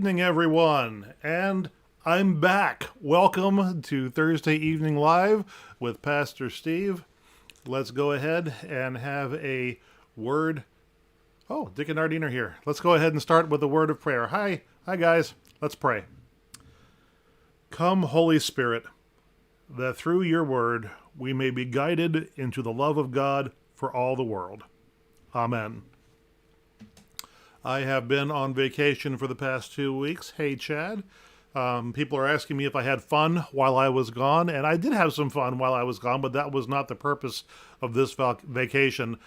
evening, everyone, and I'm back. Welcome to Thursday Evening Live with Pastor Steve. Let's go ahead and have a word. Oh, Dick and Nardine are here. Let's go ahead and start with a word of prayer. Hi guys. Let's pray. Come, Holy Spirit, that through your word we may be guided into the love of God for all the world. Amen. I have been on vacation for the past 2 weeks. Hey, Chad. People are asking me if I had fun while I was gone, and I did have some fun while I was gone, but that was not the purpose of this vacation.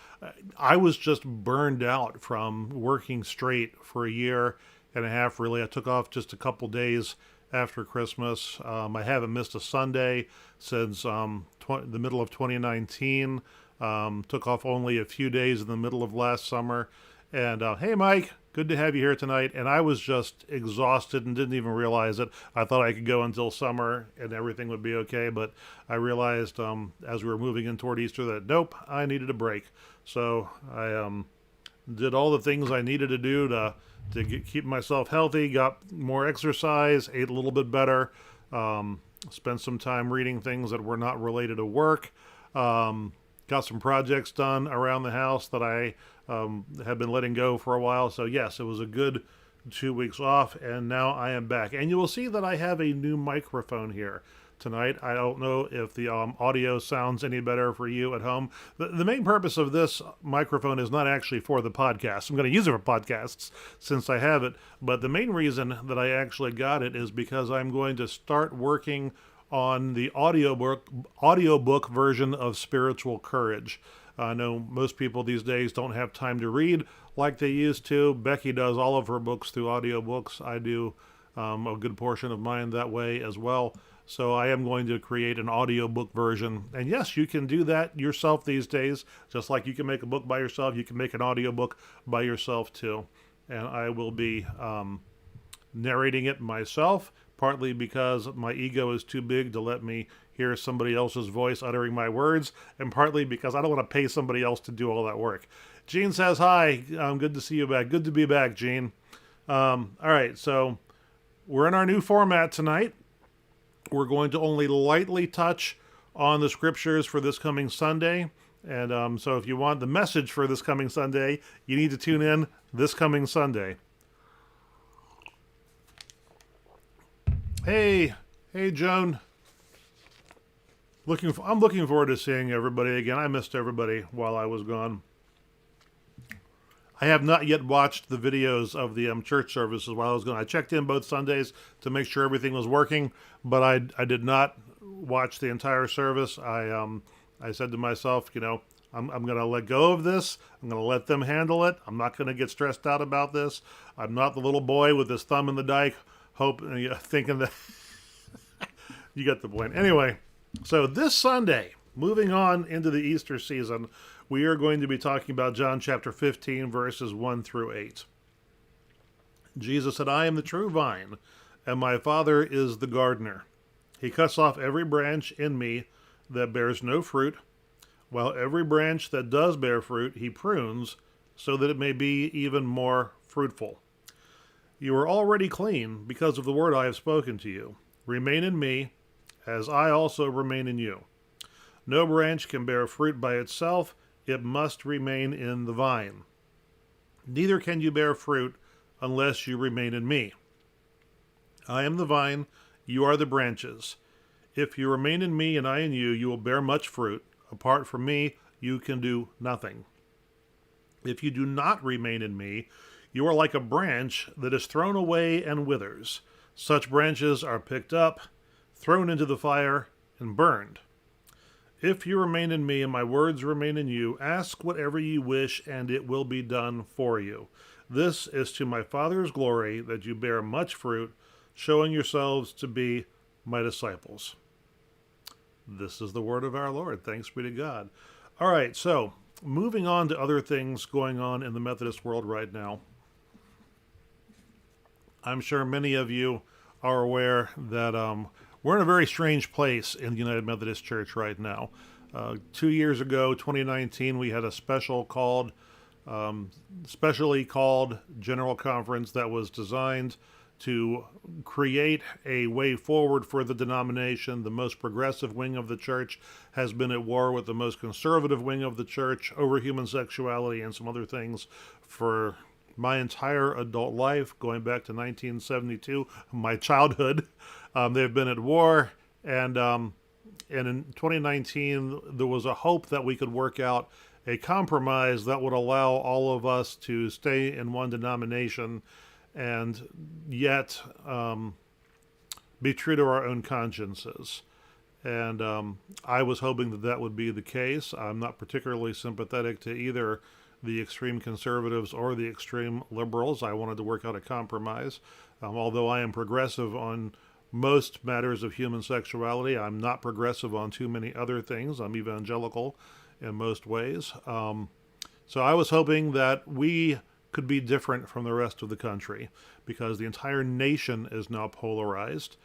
I was just burned out from working straight for a year and a half, really. I took off just a couple days after Christmas. I haven't missed a Sunday since the middle of 2019. Took off only a few days in the middle of last summer. And hey, Mike, good to have you here tonight. And I was just exhausted and didn't even realize it. I thought I could go until summer and everything would be okay. But I realized as we were moving in toward Easter that, nope, I needed a break. So I did all the things I needed to do to keep myself healthy, got more exercise, ate a little bit better, spent some time reading things that were not related to work, got some projects done around the house that I have been letting go for a while. So yes, it was a good 2 weeks off, and now I am back. And you will see that I have a new microphone here tonight. I don't know if the audio sounds any better for you at home. The main purpose of this microphone is not actually for the podcast. I'm going to use it for podcasts since I have it, but the main reason that I actually got it is because I'm going to start working on the audiobook version of Spiritual Courage. I know most people these days don't have time to read like they used to. Becky does all of her books through audiobooks. I do a good portion of mine that way as well. So I am going to create an audiobook version. And yes, you can do that yourself these days. Just like you can make a book by yourself, you can make an audiobook by yourself too. And I will be narrating it myself, partly because my ego is too big to let me hear somebody else's voice uttering my words, and partly because I don't want to pay somebody else to do all that work. Gene says hi. Good to see you back. Good to be back, Gene. All right, so we're in our new format tonight. We're going to only lightly touch on the scriptures for this coming Sunday. And so if you want the message for this coming Sunday, you need to tune in this coming Sunday. Hey, Joan. I'm looking forward to seeing everybody again. I missed everybody while I was gone. I have not yet watched the videos of the church services while I was gone. I checked in both Sundays to make sure everything was working, but I did not watch the entire service. I said to myself, I'm going to let go of this. I'm going to let them handle it. I'm not going to get stressed out about this. I'm not the little boy with his thumb in the dike, thinking that you get the point. Anyway, so this Sunday, moving on into the Easter season, we are going to be talking about John chapter 15, verses 1 through 8. Jesus said, I am the true vine, and my Father is the gardener. He cuts off every branch in me that bears no fruit, while every branch that does bear fruit he prunes, so that it may be even more fruitful. You are already clean because of the word I have spoken to you. Remain in me, as I also remain in you. No branch can bear fruit by itself. It must remain in the vine. Neither can you bear fruit unless you remain in me. I am the vine, you are the branches. If you remain in me and I in you, you will bear much fruit. Apart from me, you can do nothing. If you do not remain in me, you are like a branch that is thrown away and withers. Such branches are picked up, thrown into the fire, and burned. If you remain in me and my words remain in you, ask whatever you wish, and it will be done for you. This is to my Father's glory, that you bear much fruit, showing yourselves to be my disciples. This is the word of our Lord. Thanks be to God. All right, so moving on to other things going on in the Methodist world right now. I'm sure many of you are aware that we're in a very strange place in the United Methodist Church right now. 2 years ago, 2019, we had a specially called General Conference that was designed to create a way forward for the denomination. The most progressive wing of the church has been at war with the most conservative wing of the church over human sexuality and some other things for my entire adult life, going back to 1972, my childhood. They've been at war, and in 2019, there was a hope that we could work out a compromise that would allow all of us to stay in one denomination and yet be true to our own consciences. And I was hoping that that would be the case. I'm not particularly sympathetic to either the extreme conservatives or the extreme liberals. I wanted to work out a compromise. Although I am progressive on most matters of human sexuality, I'm not progressive on too many other things. I'm evangelical in most ways. So I was hoping that we could be different from the rest of the country, because the entire nation is now polarized.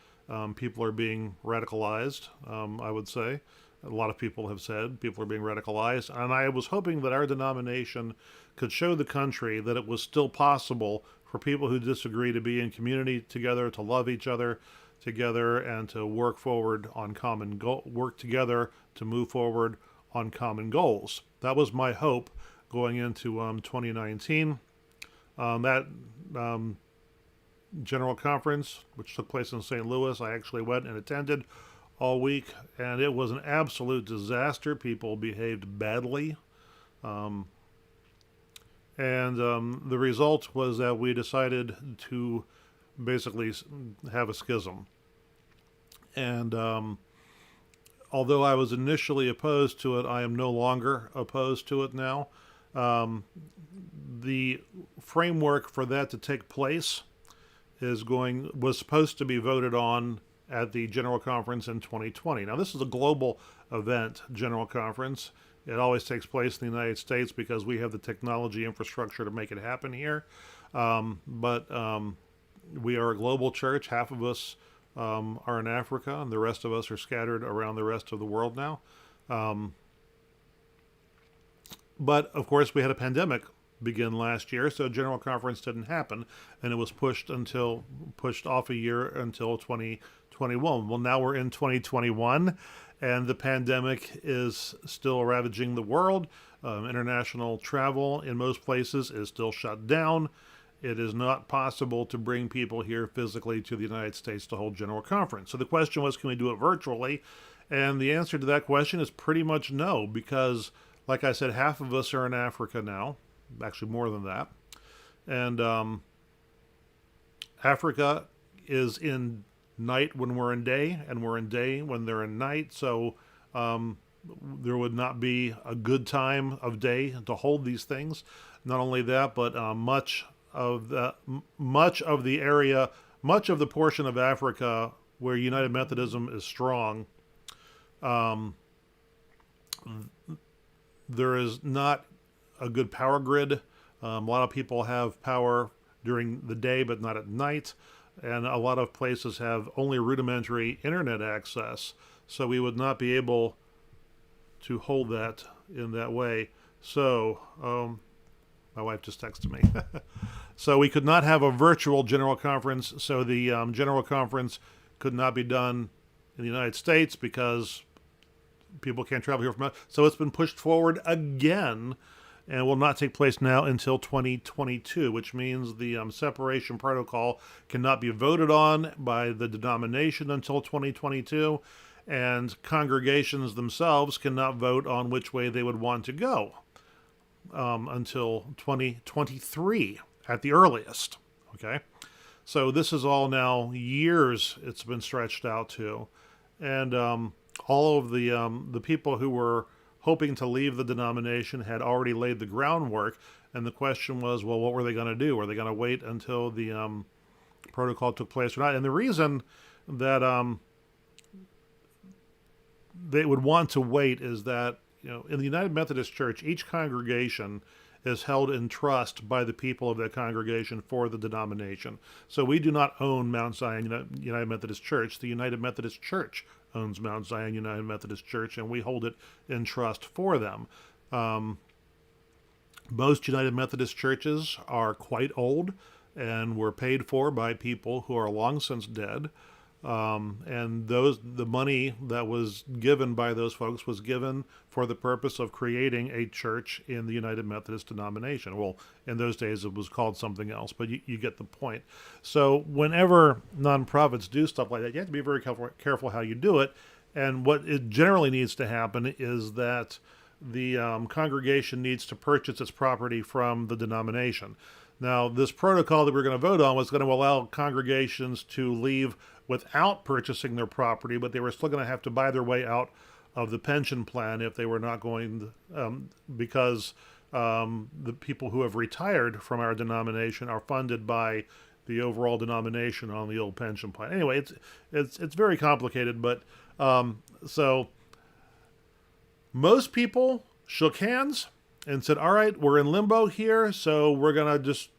People are being radicalized, I would say. A lot of people have said people are being radicalized. And I was hoping that our denomination could show the country that it was still possible for people who disagree to be in community together, to love each other together, and to work forward on work together to move forward on common goals. That was my hope going into 2019. That general conference, which took place in St. Louis, I actually went and attended all week, and it was an absolute disaster. People behaved badly. And the result was that we decided to basically have a schism. And although I was initially opposed to it, I am no longer opposed to it now. The framework for that to take place was supposed to be voted on at the General Conference in 2020. Now, this is a global event, General Conference. It always takes place in the United States because we have the technology infrastructure to make it happen here. But we are a global church. Half of us are in Africa, and the rest of us are scattered around the rest of the world now. But, of course, we had a pandemic begin last year, so General Conference didn't happen, and it was pushed off a year until 2021. Well, now we're in 2021, and the pandemic is still ravaging the world. International travel in most places is still shut down. It is not possible to bring people here physically to the United States to hold General Conference. So the question was, can we do it virtually? And the answer to that question is pretty much no, because, like I said, half of us are in Africa now. Actually, more than that. And Africa is in night when we're in day, and we're in day when they're in night. So there would not be a good time of day to hold these things. Not only that, but much of the portion of Africa where United Methodism is strong, there is not a good power grid. A lot of people have power during the day, but not at night. And a lot of places have only rudimentary internet access. So we would not be able to hold that in that way. So, my wife just texted me. So we could not have a virtual General Conference. So the General Conference could not be done in the United States because people can't travel here from. So it's been pushed forward again, and will not take place now until 2022, which means the separation protocol cannot be voted on by the denomination until 2022, and congregations themselves cannot vote on which way they would want to go until 2023 at the earliest. Okay, so this is all now years it's been stretched out to, and all of the people who were hoping to leave the denomination had already laid the groundwork, and the question was, well, what were they going to do? Were they going to wait until the protocol took place or not? And the reason that they would want to wait is that, in the United Methodist Church, each congregation is held in trust by the people of that congregation for the denomination. So we do not own Mount Zion United Methodist Church. The United Methodist Church owns Mount Zion United Methodist Church, and we hold it in trust for them. Most United Methodist churches are quite old, and were paid for by people who are long since dead. And the money that was given by those folks was given for the purpose of creating a church in the United Methodist denomination. Well, in those days it was called something else, but you get the point. So whenever nonprofits do stuff like that, you have to be very careful how you do it. And what it generally needs to happen is that the congregation needs to purchase its property from the denomination. Now, this protocol that we're going to vote on was going to allow congregations to leave without purchasing their property, but they were still going to have to buy their way out of the pension plan if they were not going, because the people who have retired from our denomination are funded by the overall denomination on the old pension plan. Anyway, it's very complicated, but so most people shook hands and said, all right, we're in limbo here, so we're going to just,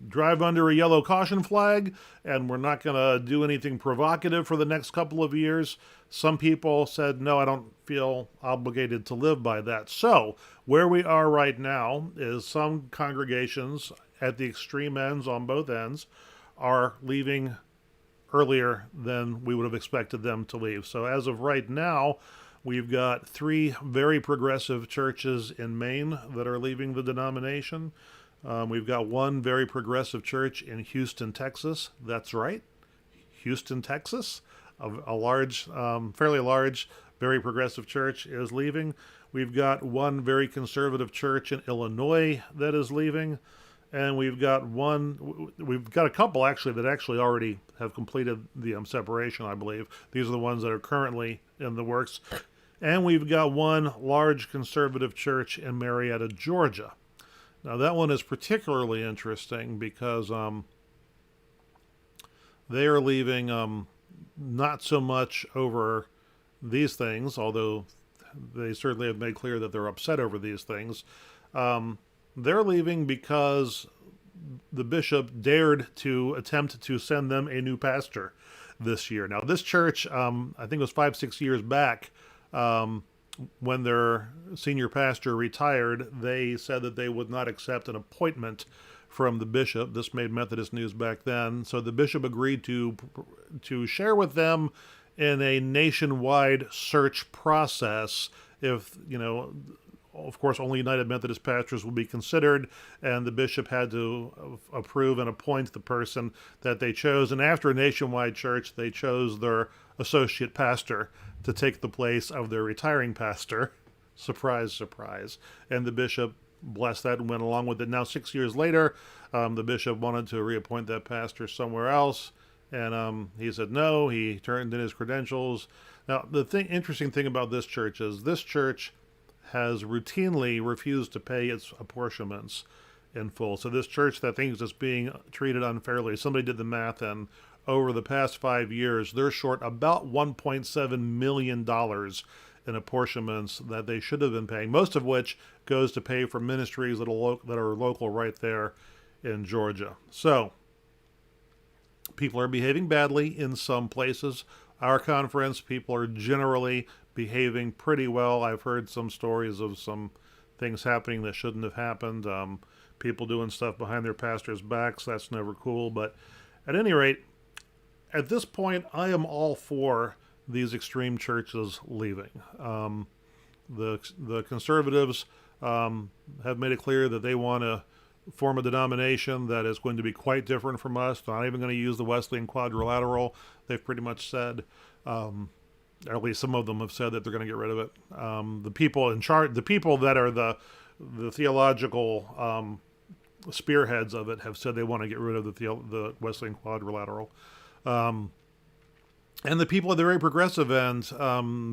drive under a yellow caution flag, and we're not going to do anything provocative for the next couple of years. Some people said, no, I don't feel obligated to live by that. So where we are right now is some congregations at the extreme ends, on both ends, are leaving earlier than we would have expected them to leave. So as of right now, we've got 3 very progressive churches in Maine that are leaving the denomination. We've got 1 very progressive church in Houston, Texas. That's right, Houston, Texas. A large, fairly large, very progressive church is leaving. We've got 1 very conservative church in Illinois that is leaving. And we've got a couple actually that actually already have completed the separation, I believe. These are the ones that are currently in the works. And we've got 1 large conservative church in Marietta, Georgia. Now that one is particularly interesting because they are leaving not so much over these things, although they certainly have made clear that they're upset over these things. They're leaving because the bishop dared to attempt to send them a new pastor this year. Now, this church, I think it was 5-6 years back, when their senior pastor retired, they said that they would not accept an appointment from the bishop. This made Methodist news back then. So the bishop agreed to share with them in a nationwide search process if, of course, only United Methodist pastors will be considered, and the bishop had to approve and appoint the person that they chose. And after a nationwide search, they chose their associate pastor to take the place of their retiring pastor. Surprise, surprise. And the bishop blessed that and went along with it. Now, 6 years later, the bishop wanted to reappoint that pastor somewhere else, and he said no. He turned in his credentials. Now, the interesting thing about this church is this church has routinely refused to pay its apportionments in full. So this church that thinks it's being treated unfairly, somebody did the math, and over the past 5 years, they're short about $1.7 million in apportionments that they should have been paying, most of which goes to pay for ministries that are local right there in Georgia. So people are behaving badly in some places. Our conference, people are generally behaving pretty well. I've heard some stories of some things happening that shouldn't have happened. People doing stuff behind their pastors' backs. That's never cool. But at any rate, at this point, I am all for these extreme churches leaving. The conservatives have made it clear that they want to form a denomination that is going to be quite different from us. They're not even going to use the Wesleyan Quadrilateral. They've pretty much said, or at least some of them have said that they're going to get rid of it. The people in charge, the people that are the theological spearheads of it, have said they want to get rid of the Wesleyan Quadrilateral. And the people at the very progressive end,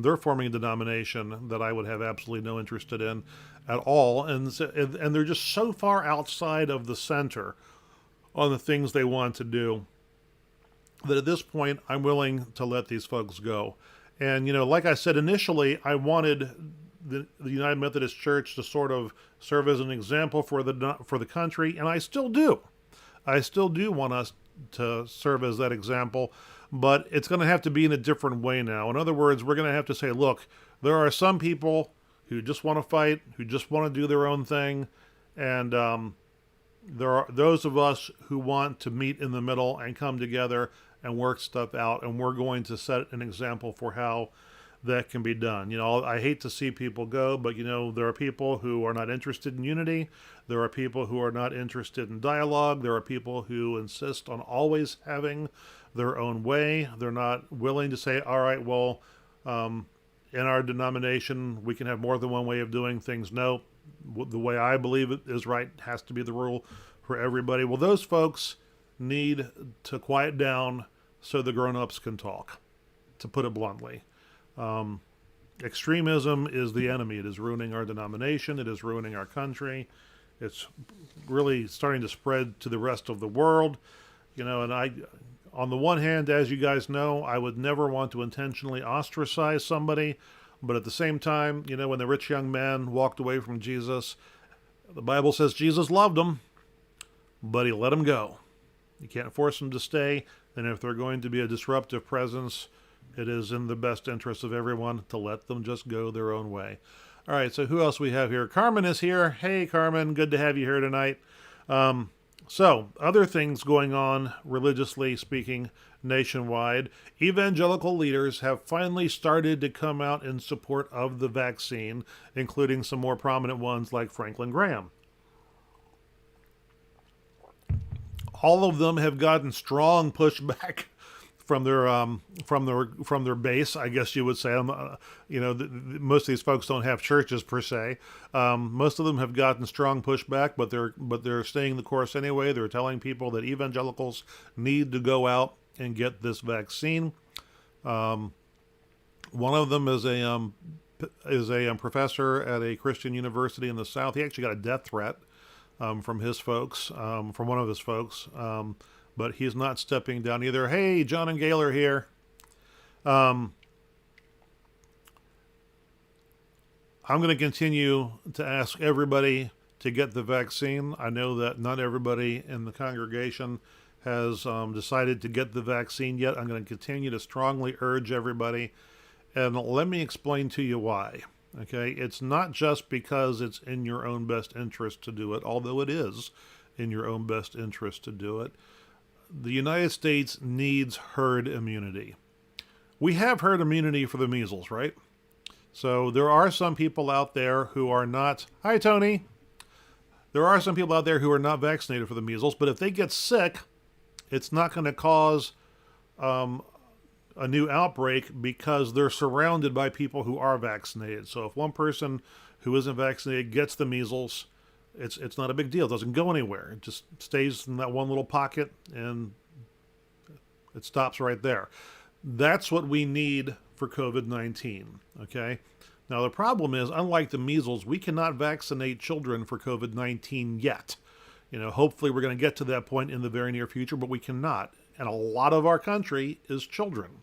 they're forming a denomination that I would have absolutely no interest in at all. And they're just so far outside of the center on the things they want to do that at this point, I'm willing to let these folks go. And, like I said, initially, I wanted the United Methodist Church to sort of serve as an example for the country, and I still do. I still do want us to serve as that example, but it's going to have to be in a different way now. In other words, we're going to have to say, look, there are some people who just want to fight, who just want to do their own thing, and there are those of us who want to meet in the middle and come together and work stuff out, and we're going to set an example for how that can be done. I hate to see people go, but there are people who are not interested in unity. There are people who are not interested in dialogue. There are people who insist on always having their own way. They're not willing to say, all right, well, in our denomination, we can have more than one way of doing things. No, the way I believe it is right has to be the rule for everybody. Well, those folks need to quiet down so the grown-ups can talk, to put it bluntly. Extremism is the enemy. It is ruining our denomination. It is ruining our country. It's really starting to spread to the rest of the world. And on the one hand, as you guys know, I would never want to intentionally ostracize somebody. But at the same time, when the rich young man walked away from Jesus, the Bible says Jesus loved him, but he let him go. You can't force them to stay. And if they're going to be a disruptive presence, it is in the best interest of everyone to let them just go their own way. All right, so who else we have here? Carmen is here. Hey, Carmen, good to have you here tonight. So, other things going on, religiously speaking, nationwide. Evangelical leaders have finally started to come out in support of the vaccine, including some more prominent ones like Franklin Graham. All of them have gotten strong pushback from their base, I guess you would say. Most of these folks don't have churches per se. Most of them have gotten strong pushback, but they're staying the course anyway. They're telling people that evangelicals need to go out and get this vaccine. One of them is a professor at a Christian university in the South. He actually got a death threat from his folks, from one of his folks. But he's not stepping down either. Hey, John and Gaylor here. I'm going to continue to ask everybody to get the vaccine. I know that not everybody in the congregation has decided to get the vaccine yet. I'm going to continue to strongly urge everybody. And let me explain to you why. Okay? It's not just because it's in your own best interest to do it, although it is in your own best interest to do it. The United States needs herd immunity. We have herd immunity for the measles, right? So there are some people out there who are not... Hi, Tony. There are some people out there who are not vaccinated for the measles, but if they get sick, it's not going to cause a new outbreak because they're surrounded by people who are vaccinated. So if one person who isn't vaccinated gets the measles, it's not a big deal. It doesn't go anywhere. It just stays in that one little pocket and it stops right there. That's what we need for COVID-19, okay? Now the problem is, unlike the measles, we cannot vaccinate children for COVID-19 yet. Hopefully we're going to get to that point in the very near future, but we cannot. And a lot of our country is children.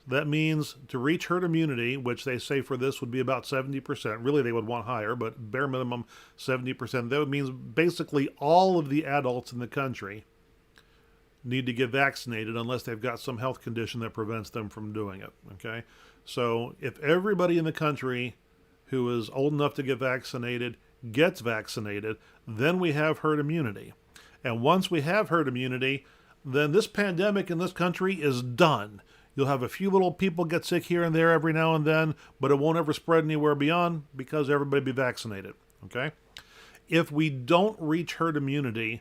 That means to reach herd immunity, which they say for this would be about 70%. Really, they would want higher, but bare minimum 70%. That means basically all of the adults in the country need to get vaccinated unless they've got some health condition that prevents them from doing it. Okay? So if everybody in the country who is old enough to get vaccinated gets vaccinated, then we have herd immunity. And once we have herd immunity, then this pandemic in this country is done. You'll have a few little people get sick here and there every now and then, but it won't ever spread anywhere beyond because everybody will be vaccinated, okay? If we don't reach herd immunity,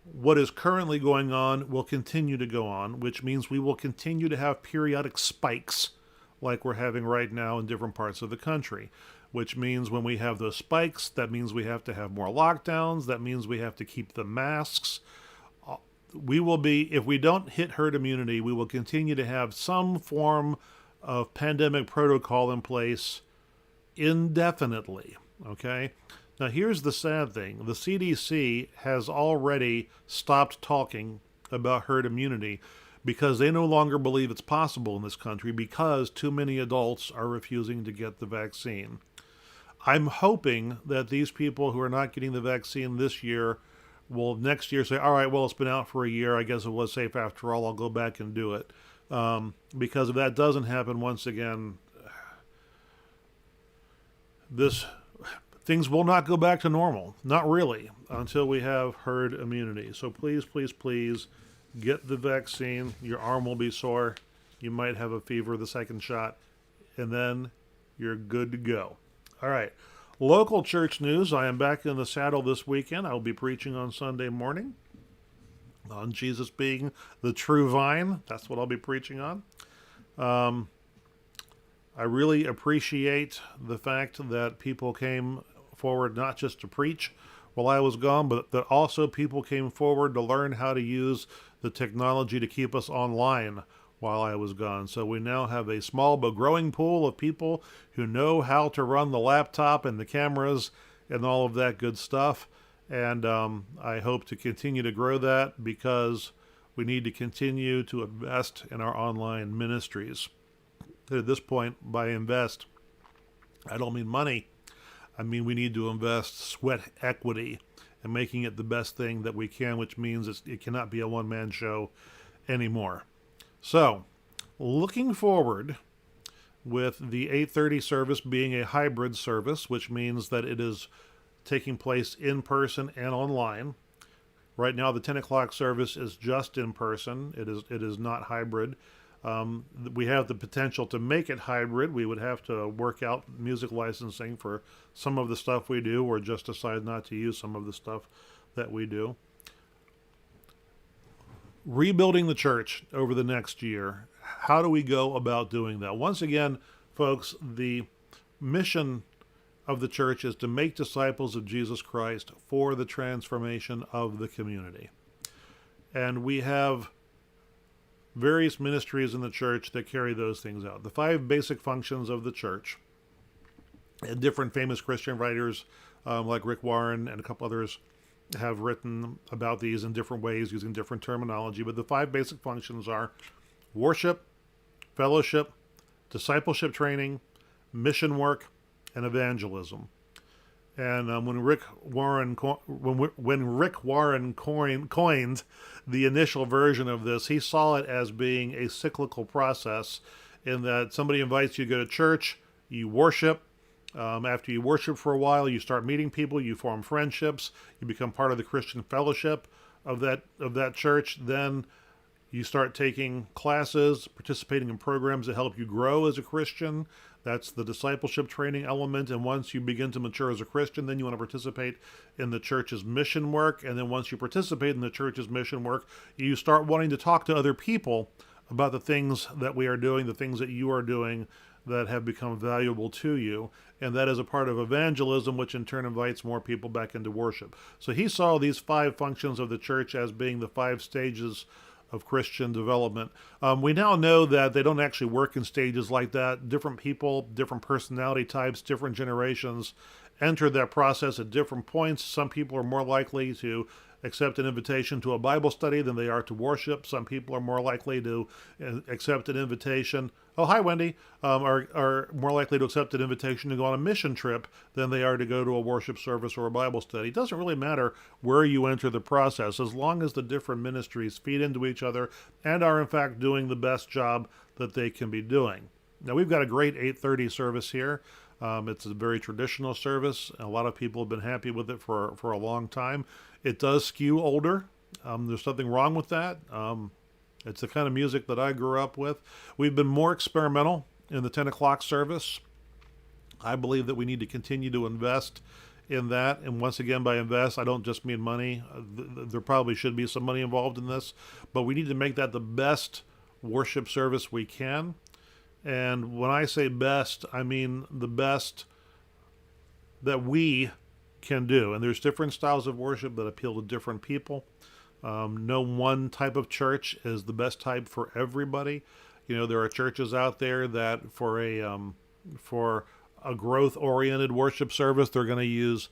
what is currently going on will continue to go on, which means we will continue to have periodic spikes like we're having right now in different parts of the country, which means when we have those spikes, that means we have to have more lockdowns, that means we have to keep the masks. If we don't hit herd immunity, we will continue to have some form of pandemic protocol in place indefinitely, okay? Now, here's the sad thing. The CDC has already stopped talking about herd immunity because they no longer believe it's possible in this country because too many adults are refusing to get the vaccine. I'm hoping that these people who are not getting the vaccine this year will next year say, all right, well, it's been out for a year. I guess it was safe after all. I'll go back and do it. Because if that doesn't happen, once again, things will not go back to normal. Not really, until we have herd immunity. So please, please, please get the vaccine. Your arm will be sore. You might have a fever the second shot, and then you're good to go. All right. Local church news. I am back in the saddle this weekend. I will be preaching on Sunday morning on Jesus being the true vine. That's what I'll be preaching on. I really appreciate the fact that people came forward not just to preach while I was gone, but that also people came forward to learn how to use the technology to keep us online while I was gone. So we now have a small but growing pool of people who know how to run the laptop and the cameras and all of that good stuff. And I hope to continue to grow that, because we need to continue to invest in our online ministries. At this point, by invest, I don't mean money. I mean we need to invest sweat equity and making it the best thing that we can, which means it cannot be a one-man show anymore. So, looking forward, with the 8:30 service being a hybrid service, which means that it is taking place in person and online. Right now, the 10 o'clock service is just in person. It is not hybrid. We have the potential to make it hybrid. We would have to work out music licensing for some of the stuff we do, or just decide not to use some of the stuff that we do. Rebuilding the church over the next year. How do we go about doing that? Once again, folks, the mission of the church is to make disciples of Jesus Christ for the transformation of the community. And we have various ministries in the church that carry those things out. The 5 basic functions of the church, and different famous Christian writers like Rick Warren and a couple others have written about these in different ways using different terminology. But the 5 basic functions are worship, fellowship, discipleship training, mission work, and evangelism. And when Rick Warren coined the initial version of this, he saw it as being a cyclical process, in that somebody invites you to go to church, you worship. After you worship for a while, you start meeting people, you form friendships, you become part of the Christian fellowship of that church. Then you start taking classes, participating in programs that help you grow as a Christian. That's the discipleship training element. And once you begin to mature as a Christian, then you want to participate in the church's mission work. And then once you participate in the church's mission work, you start wanting to talk to other people about the things that we are doing, the things that you are doing that have become valuable to you. And that is a part of evangelism, which in turn invites more people back into worship. So he saw these 5 functions of the church as being the 5 stages of Christian development. We now know that they don't actually work in stages like that. Different people, different personality types, different generations enter that process at different points. Some people are more likely to accept an invitation to a Bible study than they are to worship. Some people are more likely to accept an invitation. Oh, hi, Wendy. Are more likely to accept an invitation to go on a mission trip than they are to go to a worship service or a Bible study. It doesn't really matter where you enter the process, as long as the different ministries feed into each other and are in fact doing the best job that they can be doing. Now, we've got a great 8:30 service here. It's a very traditional service. A lot of people have been happy with it for a long time. It does skew older. There's nothing wrong with that. It's the kind of music that I grew up with. We've been more experimental in the 10 o'clock service. I believe that we need to continue to invest in that. And once again, by invest, I don't just mean money. There probably should be some money involved in this, but we need to make that the best worship service we can. And when I say best, I mean the best that we can do. And there's different styles of worship that appeal to different people. No one type of church is the best type for everybody. You know, there are churches out there that for a growth-oriented worship service, they're going to use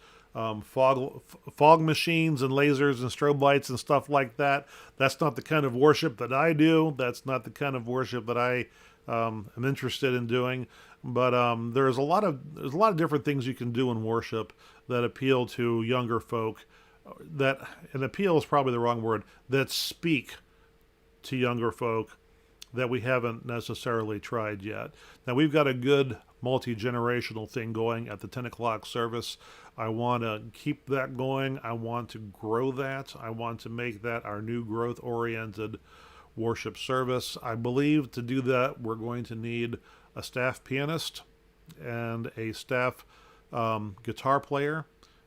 fog machines and lasers and strobe lights and stuff like that. That's not the kind of worship that I do. That's not the kind of worship that I am interested in doing. But there's a lot of different things you can do in worship that appeal to younger folk. And appeal is probably the wrong word. That speak to younger folk that we haven't necessarily tried yet. Now, we've got a good multi-generational thing going at the 10 o'clock service. I want to keep that going. I want to grow that. I want to make that our new growth-oriented worship service. I believe to do that, we're going to need a staff pianist and a staff guitar player.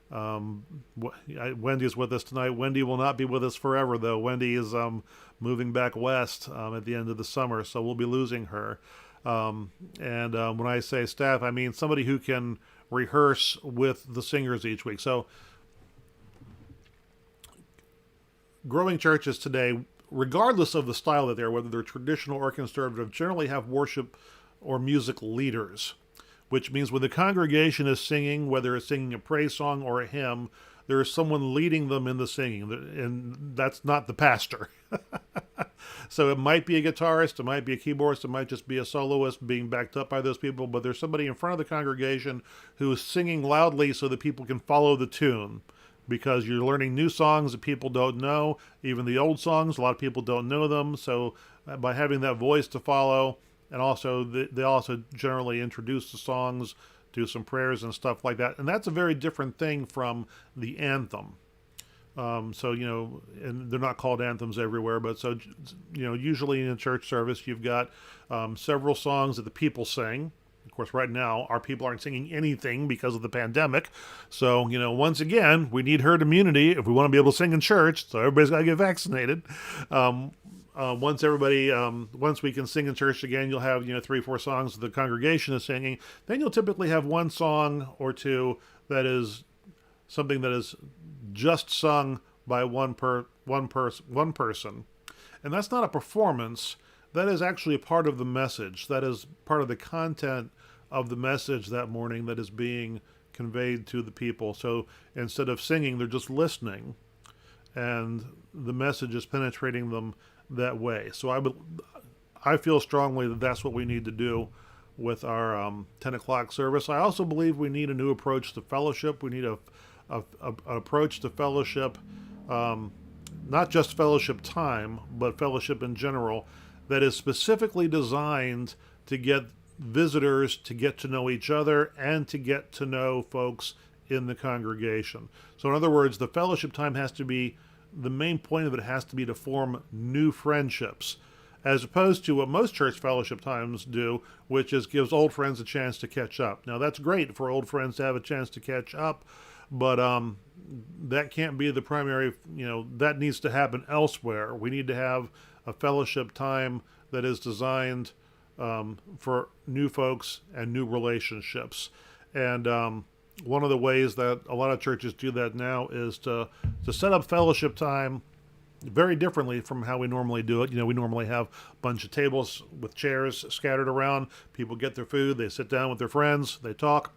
Wendy's with us tonight. Wendy will not be with us forever, though. Wendy is moving back west at the end of the summer, so we'll be losing her. When I say staff, I mean somebody who can rehearse with the singers each week. So growing churches today, regardless of the style that they're, whether they're traditional or conservative, generally have worship or music leaders, which means when the congregation is singing, whether it's singing a praise song or a hymn, there is someone leading them in the singing, and that's not the pastor. So it might be a guitarist, it might be a keyboardist, it might just be a soloist being backed up by those people, but there's somebody in front of the congregation who is singing loudly so that people can follow the tune, because you're learning new songs that people don't know. Even the old songs, a lot of people don't know them, so by having that voice to follow, and also they also generally introduce the songs, do some prayers and stuff like that. And that's a very different thing from the anthem. And they're not called anthems everywhere, but usually in a church service, you've got several songs that the people sing. Of course, right now, our people aren't singing anything because of the pandemic. So, once again, we need herd immunity if we want to be able to sing in church. So everybody's got to get vaccinated. Once we can sing in church again, you'll have 3-4 songs the congregation is singing. Then you'll typically have one song or two that is something that is just sung by one person, and that's not a performance. That is actually a part of the message. That is part of the content of the message that morning that is being conveyed to the people. So instead of singing, they're just listening, and the message is penetrating them that way. So I feel strongly that that's what we need to do with our 10 o'clock service. I also believe we need a new approach to fellowship. We need an approach to fellowship, not just fellowship time, but fellowship in general, that is specifically designed to get visitors to get to know each other and to get to know folks in the congregation. So in other words, the fellowship time the main point of it has to be to form new friendships, as opposed to what most church fellowship times do, which is gives old friends a chance to catch up. Now, that's great for old friends to have a chance to catch up, but that can't be the primary, that needs to happen elsewhere. We need to have a fellowship time that is designed for new folks and new relationships. And one of the ways that a lot of churches do that now is to set up fellowship time very differently from how we normally do it. We normally have a bunch of tables with chairs scattered around. People get their food, they sit down with their friends, they talk.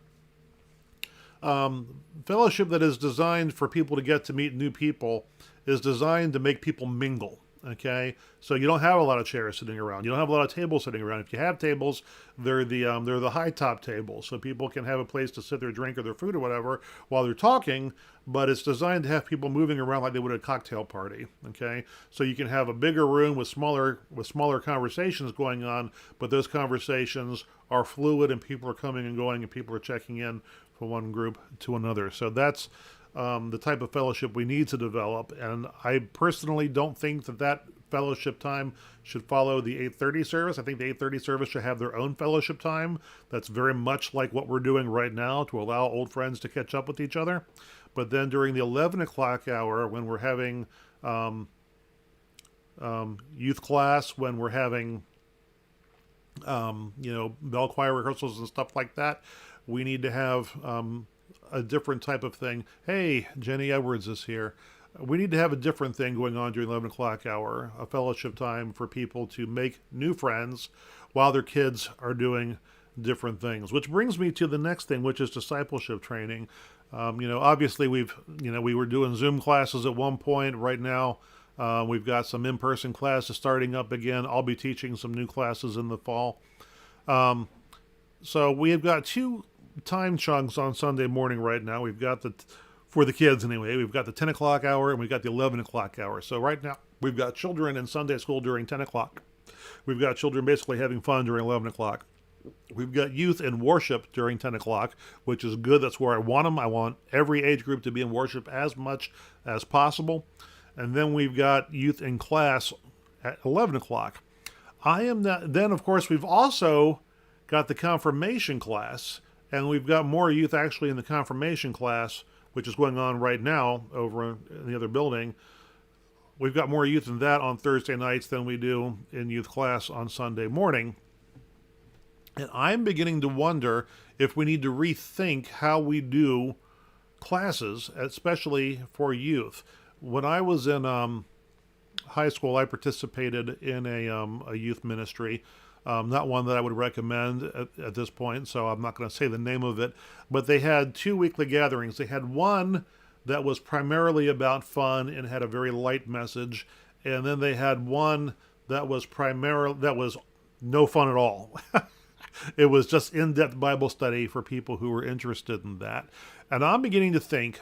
Fellowship that is designed for people to get to meet new people is designed to make people mingle. Okay, so you don't have a lot of chairs sitting around. You don't have a lot of tables sitting around. If you have tables, they're the high top tables, so people can have a place to sit their drink or their food or whatever while they're talking. But it's designed to have people moving around like they would at a cocktail party. Okay, so you can have a bigger room with smaller conversations going on, but those conversations are fluid and people are coming and going and people are checking in from one group to another. So that's the type of fellowship we need to develop, and I personally don't think that fellowship time should follow the 8:30 service. I think the 8:30 service should have their own fellowship time. That's very much like what we're doing right now to allow old friends to catch up with each other. But then during the 11 o'clock hour, when we're having youth class, when we're having bell choir rehearsals and stuff like that, we need to have a different type of thing. Hey, Jenny Edwards is here. We need to have a different thing going on during the 11 o'clock hour, a fellowship time for people to make new friends while their kids are doing different things. Which brings me to the next thing, which is discipleship training. Obviously we were doing Zoom classes at one point. Right now, we've got some in-person classes starting up again. I'll be teaching some new classes in the fall. So we have got two time chunks on Sunday morning right now. We've got for the kids anyway, we've got the 10 o'clock hour and we've got the 11 o'clock hour. So right now we've got children in Sunday school during 10 o'clock. We've got children basically having fun during 11 o'clock. We've got youth in worship during 10 o'clock, which is good. That's where I want them. I want every age group to be in worship as much as possible. And then we've got youth in class at 11 o'clock. Then, of course, we've also got the confirmation class, and we've got more youth actually in the confirmation class, which is going on right now over in the other building. We've got more youth in that on Thursday nights than we do in youth class on Sunday morning. And I'm beginning to wonder if we need to rethink how we do classes, especially for youth. When I was in high school, I participated in a youth ministry, not one that I would recommend at this point, so I'm not going to say the name of it, but they had 2 weekly gatherings. They had one that was primarily about fun and had a very light message, and then they had one that was no fun at all. It was just in-depth Bible study for people who were interested in that. And I'm beginning to think,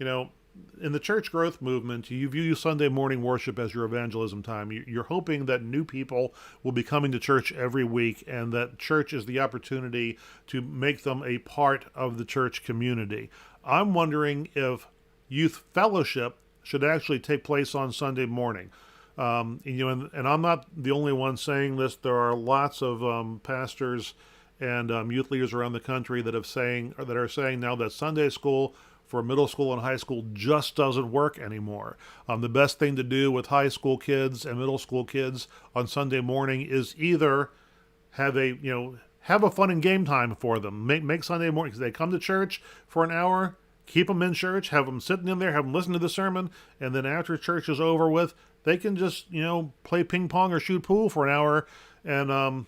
in the church growth movement, you view Sunday morning worship as your evangelism time. You're hoping that new people will be coming to church every week, and that church is the opportunity to make them a part of the church community. I'm wondering if youth fellowship should actually take place on Sunday morning. And I'm not the only one saying this. There are lots of pastors and youth leaders around the country that are saying now that Sunday school for middle school and high school just doesn't work anymore. The best thing to do with high school kids and middle school kids on Sunday morning is either have a fun and game time for them. Make Sunday morning, because they come to church for an hour, keep them in church, have them sitting in there, have them listen to the sermon, and then after church is over with, they can just, play ping pong or shoot pool for an hour and,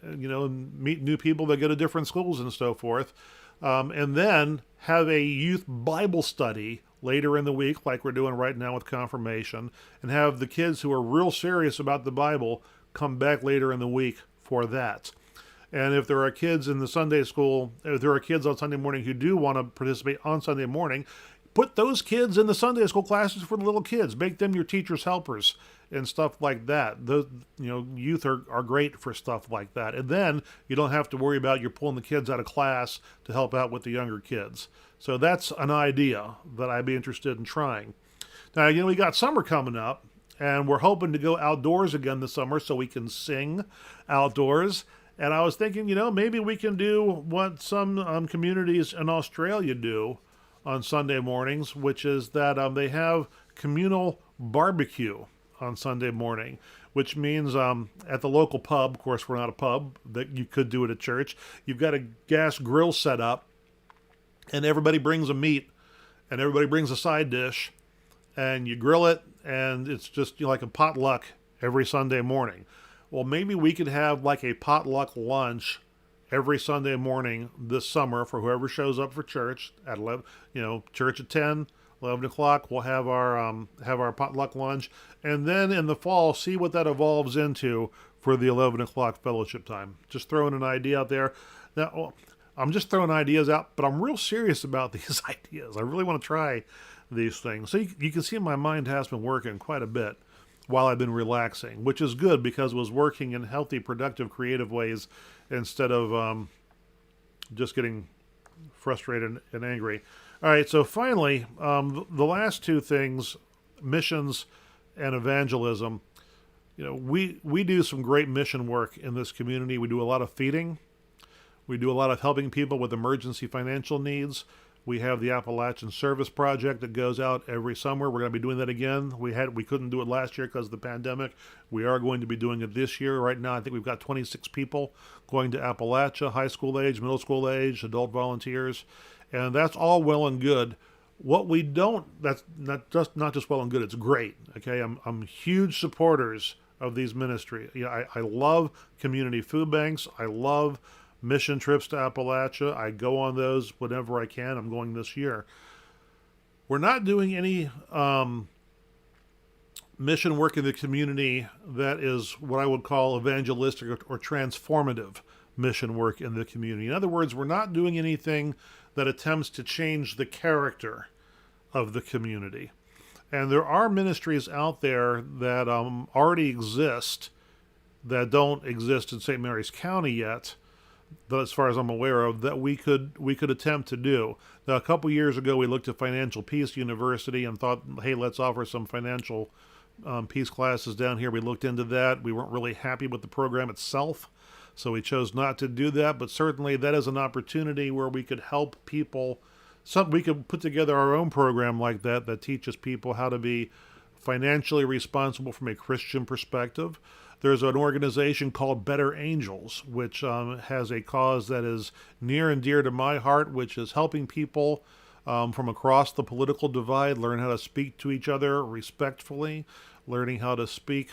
meet new people that go to different schools and so forth. And then have a youth Bible study later in the week, like we're doing right now with confirmation, and have the kids who are real serious about the Bible come back later in the week for that. And if there are kids in the Sunday school, if there are kids on Sunday morning who do want to participate on Sunday morning, put those kids in the Sunday school classes for the little kids. Make them your teacher's helpers and stuff like that. Youth are great for stuff like that. And then you don't have to worry about you're pulling the kids out of class to help out with the younger kids. So that's an idea that I'd be interested in trying. Now, we got summer coming up, and we're hoping to go outdoors again this summer so we can sing outdoors. And I was thinking, maybe we can do what some communities in Australia do on Sunday mornings, which is that they have communal barbecue on Sunday morning, which means at the local pub, of course we're not a pub, that you could do it at church, you've got a gas grill set up, and everybody brings a meat, and everybody brings a side dish, and you grill it, and it's just like a potluck every Sunday morning. Well, maybe we could have like a potluck lunch every Sunday morning this summer for whoever shows up for church at 11, church at 10, 11 o'clock. We'll have our potluck lunch, and then in the fall, see what that evolves into for the 11 o'clock fellowship time. Just throwing an idea out there. Now, I'm just throwing ideas out, but I'm real serious about these ideas. I really want to try these things. So you can see my mind has been working quite a bit while I've been relaxing, which is good because it was working in healthy, productive, creative ways instead of just getting frustrated and angry. All right, so finally, the last two things, missions and evangelism. We do some great mission work in this community. We do a lot of feeding. We do a lot of helping people with emergency financial needs. We have the Appalachian Service Project that goes out every summer. We're going to be doing that again. We couldn't do it last year because of the pandemic. We are going to be doing it this year. Right now, I think we've got 26 people going to Appalachia, high school age, middle school age, adult volunteers, and that's all well and good. What we don't, that's not just well and good, it's great. Okay, I'm huge supporters of these ministries. I love community food banks. I love mission trips to Appalachia. I go on those whenever I can. I'm going this year. We're not doing any mission work in the community that is what I would call evangelistic or transformative mission work in the community. In other words, we're not doing anything that attempts to change the character of the community. And there are ministries out there that already exist that don't exist in St. Mary's County yet, that as far as I'm aware of, that we could attempt to do. Now, a couple years ago, we looked at Financial Peace University and thought, hey, let's offer some financial peace classes down here. We looked into that. We weren't really happy with the program itself, so we chose not to do that. But certainly, that is an opportunity where we could help people. We could put together our own program like that teaches people how to be financially responsible from a Christian perspective. There's an organization called Better Angels, which has a cause that is near and dear to my heart, which is helping people from across the political divide learn how to speak to each other respectfully, learning how to speak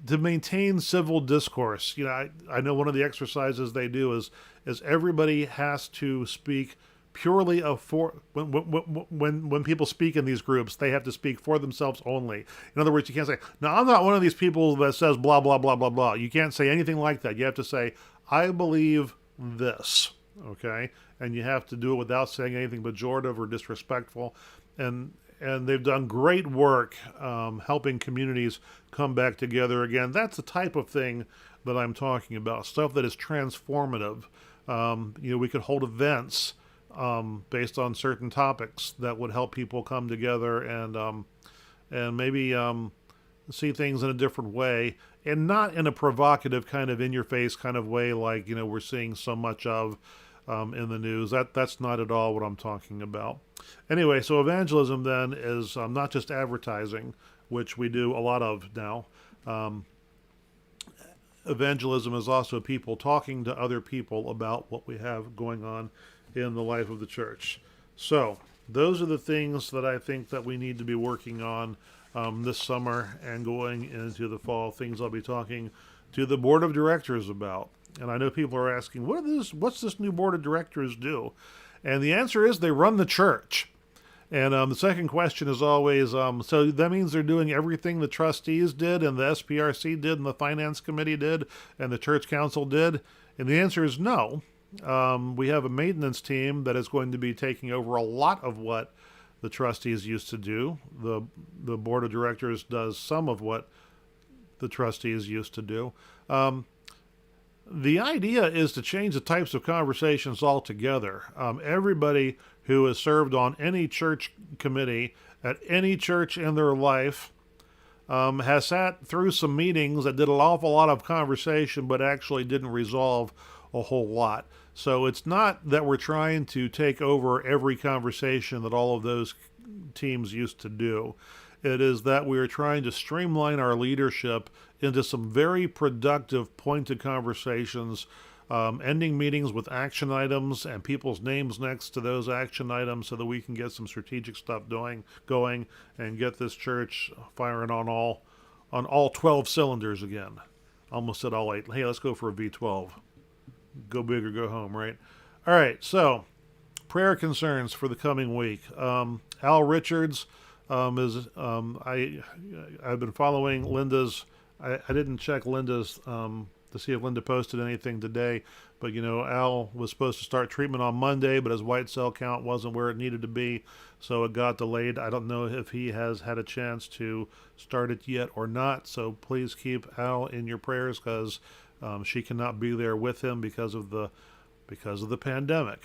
to maintain civil discourse. I know one of the exercises they do is everybody has to speak purely when people speak in these groups, they have to speak for themselves only. In other words, you can't say, "No, I'm not one of these people that says blah blah blah blah blah." You can't say anything like that. You have to say, "I believe this," okay, and you have to do it without saying anything pejorative or disrespectful. And they've done great work helping communities come back together again. That's the type of thing that I'm talking about. Stuff that is transformative. We could hold events based on certain topics that would help people come together and maybe see things in a different way, and not in a provocative kind of in-your-face kind of way like we're seeing so much of in the news. That's not at all what I'm talking about. Anyway, so evangelism then is not just advertising, which we do a lot of now. Evangelism is also people talking to other people about what we have going on in the life of the church. So those are the things that I think that we need to be working on this summer and going into the fall, things I'll be talking to the board of directors about. And I know people are asking, what's this new board of directors do? And the answer is they run the church. And the second question is always, so that means they're doing everything the trustees did and the SPRC did and the finance committee did and the church council did? And the answer is no. We have a maintenance team that is going to be taking over a lot of what the trustees used to do. The board of directors does some of what the trustees used to do. The idea is to change the types of conversations altogether. Everybody who has served on any church committee at any church in their life has sat through some meetings that did an awful lot of conversation but actually didn't resolve a whole lot. So it's not that we're trying to take over every conversation that all of those teams used to do. It is that we are trying to streamline our leadership into some very productive, pointed conversations, ending meetings with action items and people's names next to those action items so that we can get some strategic stuff going and get this church firing on all 12 cylinders again. Almost said all 8. Hey, let's go for a V12. Go big or go home, right? All right, so prayer concerns for the coming week. Al Richards is I've been following Linda's. I didn't check Linda's to see if Linda posted anything today, but Al was supposed to start treatment on Monday, but his white cell count wasn't where it needed to be, so it got delayed. I don't know if he has had a chance to start it yet or not, so please keep Al in your prayers because she cannot be there with him because of the pandemic.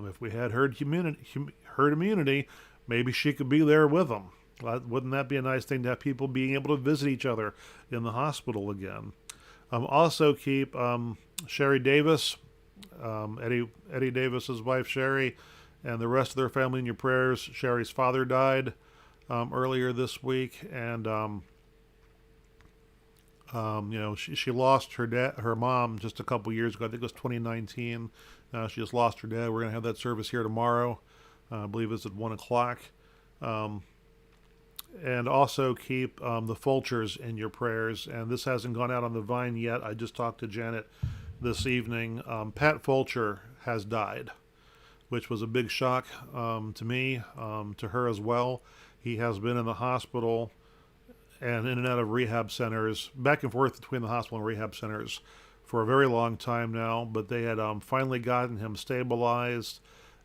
If we had herd immunity, maybe she could be there with him. Wouldn't that be a nice thing to have people being able to visit each other in the hospital again? Also keep Sherry Davis, Eddie Davis's wife Sherry, and the rest of their family in your prayers. Sherry's father died earlier this week, and she lost her mom just a couple years ago. I think it was 2019. She just lost her dad. We're going to have that service here tomorrow. I believe it's at 1 o'clock. And also keep the Fulchers in your prayers. And this hasn't gone out on the Vine yet. I just talked to Janet this evening. Pat Fulcher has died, which was a big shock to me, to her as well. He has been in the hospital and in and out of rehab centers, back and forth between the hospital and rehab centers for a very long time now. But they had finally gotten him stabilized,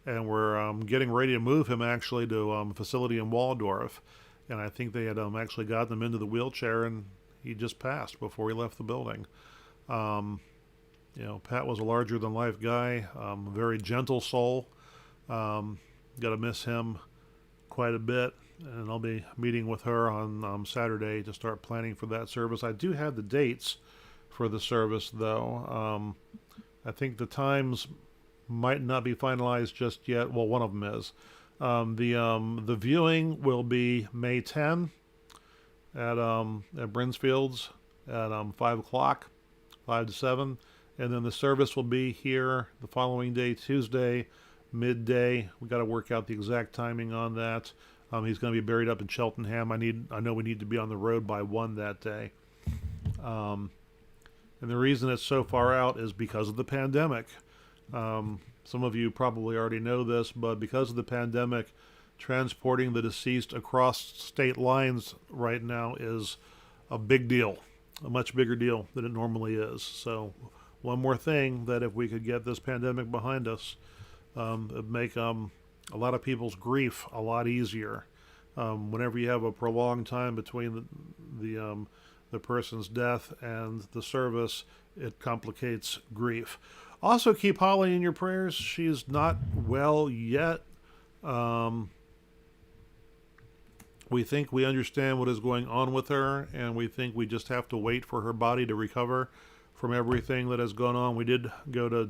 and we're getting ready to move him actually to a facility in Waldorf. And I think they had actually gotten him into the wheelchair, and he just passed before he left the building. Pat was a larger-than-life guy, a very gentle soul. Got to miss him quite a bit, and I'll be meeting with her on Saturday to start planning for that service. I do have the dates for the service, though. I think the times might not be finalized just yet. Well, one of them is. The viewing will be May 10 at Brinsfield's at 5 o'clock, 5 to 7. And then the service will be here the following day, Tuesday, midday. We got to work out the exact timing on that. He's going to be buried up in Cheltenham. I know we need to be on the road by 1 that day. And the reason it's so far out is because of the pandemic. Some of you probably already know this, but because of the pandemic, transporting the deceased across state lines right now is a big deal, a much bigger deal than it normally is. So one more thing that if we could get this pandemic behind us, it'd make a lot of people's grief a lot easier. Whenever you have a prolonged time between the person's death and the service, it complicates grief. Also, keep Holly in your prayers. She's not well yet. We think we understand what is going on with her, and we think we just have to wait for her body to recover from everything that has gone on. We did go to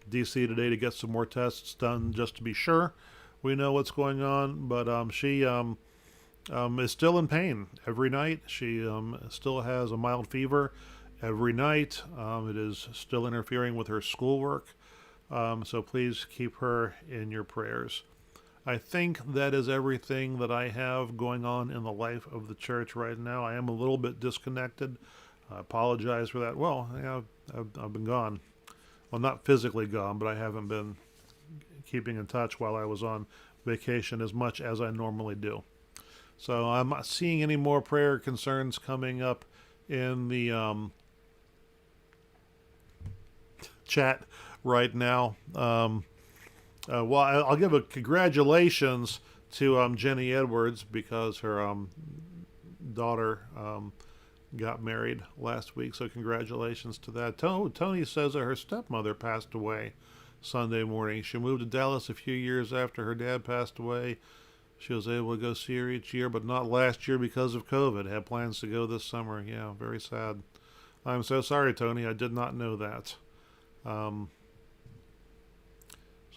D.C. today to get some more tests done just to be sure we know what's going on. But she is still in pain every night. She still has a mild fever every night. It is still interfering with her schoolwork. So please keep her in your prayers. I think that is everything that I have going on in the life of the church right now. I am a little bit disconnected. I apologize for that. Well, yeah, I've been gone. Well, not physically gone, but I haven't been keeping in touch while I was on vacation as much as I normally do. So I'm not seeing any more prayer concerns coming up in the chat right now. Well, I'll give a congratulations to Jenny Edwards because her daughter got married last week, so congratulations to that. Tony says that her stepmother passed away Sunday morning. She moved to Dallas a few years after her dad passed away. She was able to go see her each year, but not last year because of COVID. Had plans to go this summer. Yeah, very sad. I'm so sorry, Tony. I did not know that.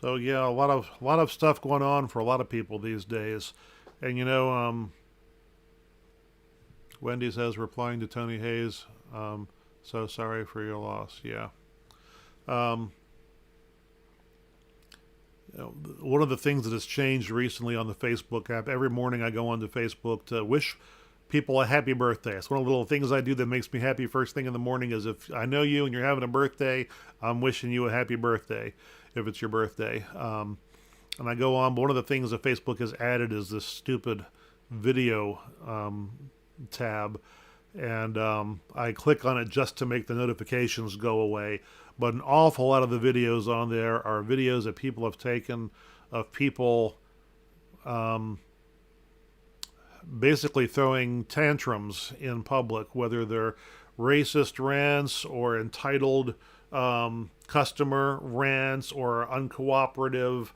So yeah, a lot of stuff going on for a lot of people these days. And Wendy says, replying to Tony Hayes, so sorry for your loss. Yeah. One of the things that has changed recently on the Facebook app, every morning I go onto Facebook to wish people a happy birthday. It's one of the little things I do that makes me happy first thing in the morning is if I know you and you're having a birthday, I'm wishing you a happy birthday if it's your birthday. And I go on, but one of the things that Facebook has added is this stupid video tab. And I click on it just to make the notifications go away. But an awful lot of the videos on there are videos that people have taken of people basically throwing tantrums in public, whether they're racist rants or entitled customer rants or uncooperative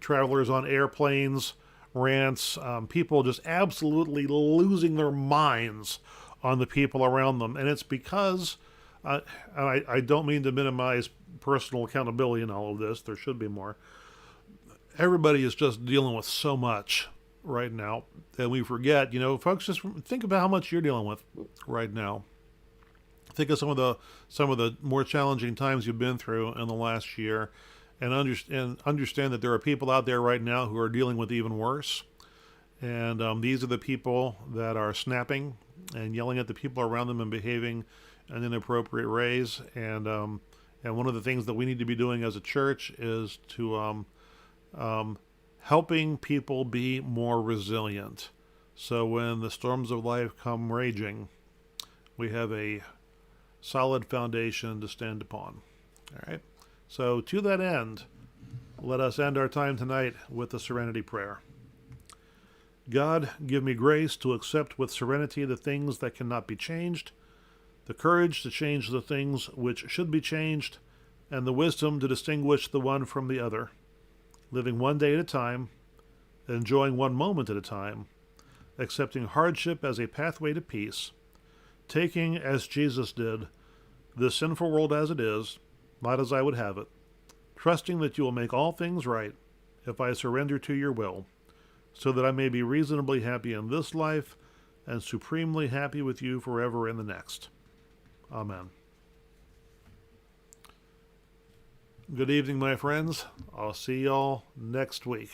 travelers on airplanes rants, people just absolutely losing their minds on the people around them. And it's because, I don't mean to minimize personal accountability in all of this, there should be more. Everybody is just dealing with so much right now that we forget, folks, just think about how much you're dealing with right now. Think of some of the more challenging times you've been through in the last year, and understand that there are people out there right now who are dealing with even worse. And these are the people that are snapping and yelling at the people around them and behaving in inappropriate ways. And one of the things that we need to be doing as a church is to helping people be more resilient. So when the storms of life come raging, we have a solid foundation to stand upon. All right. So to that end, let us end our time tonight with the Serenity Prayer. God, give me grace to accept with serenity the things that cannot be changed, the courage to change the things which should be changed, and the wisdom to distinguish the one from the other, living one day at a time, enjoying one moment at a time, accepting hardship as a pathway to peace, taking, as Jesus did, this sinful world as it is, not as I would have it, trusting that you will make all things right if I surrender to your will, so that I may be reasonably happy in this life and supremely happy with you forever in the next. Amen. Good evening, my friends. I'll see y'all next week.